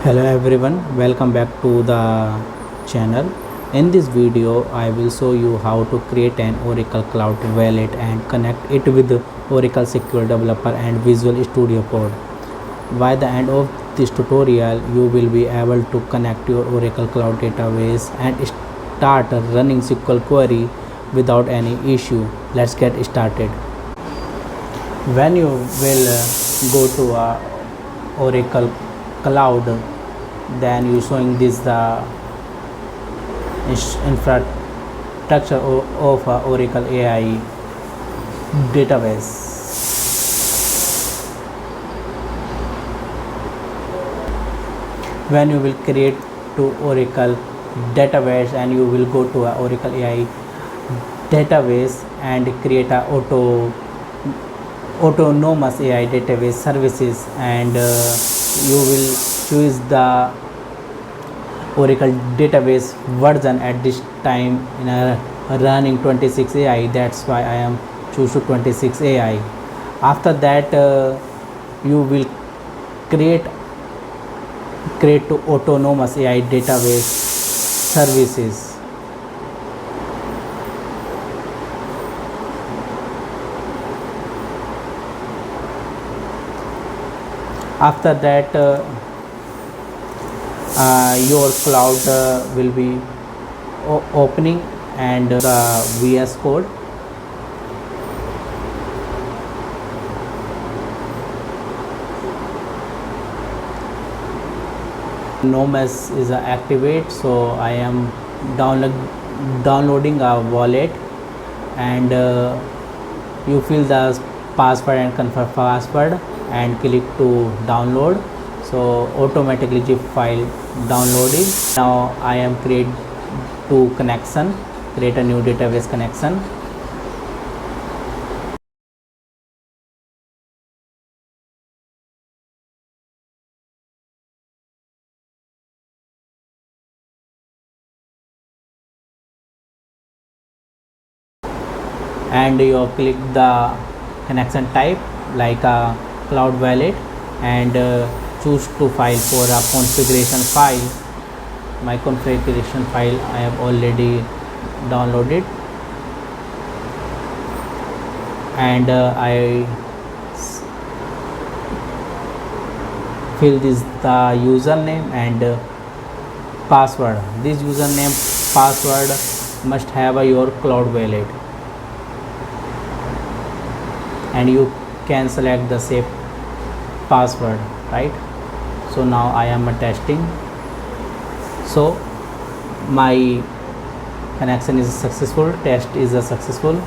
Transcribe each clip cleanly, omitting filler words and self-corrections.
Hello everyone, welcome back to the channel. In this video I will show you how to create an Oracle Cloud Wallet and connect it with Oracle SQL Developer and Visual Studio Code. By the end of this tutorial you will be able to connect your Oracle Cloud database and start running SQL query without any issue. Let's get started. When you will go to Oracle Cloud, then you showing this the infrastructure of Oracle AI database. When you will create to Oracle database and you will go to Oracle AI database and create a autonomous AI database services, and you will choose the Oracle database version. At this time in a running 26 AI, that's why I am choose to 26 AI. After that you will create to autonomous AI database services. After that your cloud will be opening and the VS Code. Nomes is activate, so I am downloading a wallet, and you fill the password and confirm password and click to download. So automatically zip file downloaded. Now I am create a new database connection. And you click the connection type like a cloud wallet, and choose to file for a configuration file. My configuration file I have already downloaded, and I fill this the username and password. This username password must have your cloud wallet, and you can select the save password, right? So now I am testing. So my connection is successful, test is successful.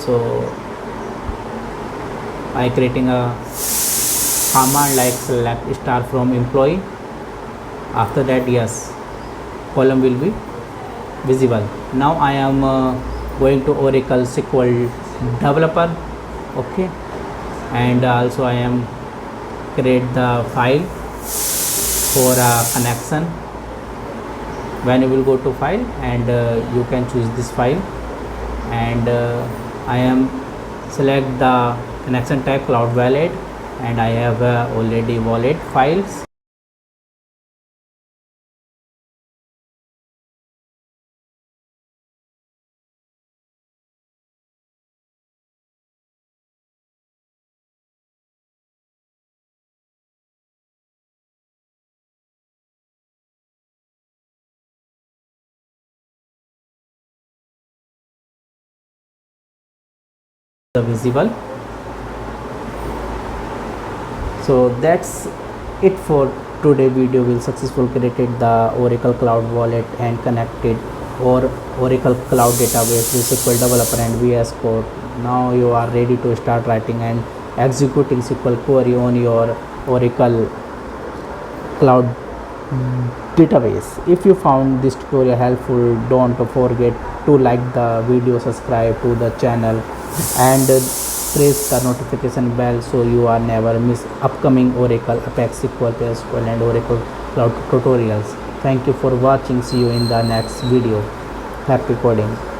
So I creating a command like select star from employee. After that, yes, column will be visible. Now I am going to Oracle SQL Developer, okay, and also I am create the file for a connection. When you will go to file, and you can choose this file, and I am select the connection type cloud wallet, and I have already wallet files. The visible. So that's it for today video. Will successfully created the Oracle Cloud Wallet and connected or Oracle Cloud Database with SQL Developer and VS Code. Now you are ready to start writing and executing SQL query on your Oracle Cloud database. If you found this tutorial helpful, don't forget to like the video, subscribe to the channel, and press the notification bell so you are never miss upcoming Oracle, Apex SQL, PLSQL and Oracle Cloud tutorials. Thank you for watching. See you in the next video. Happy coding.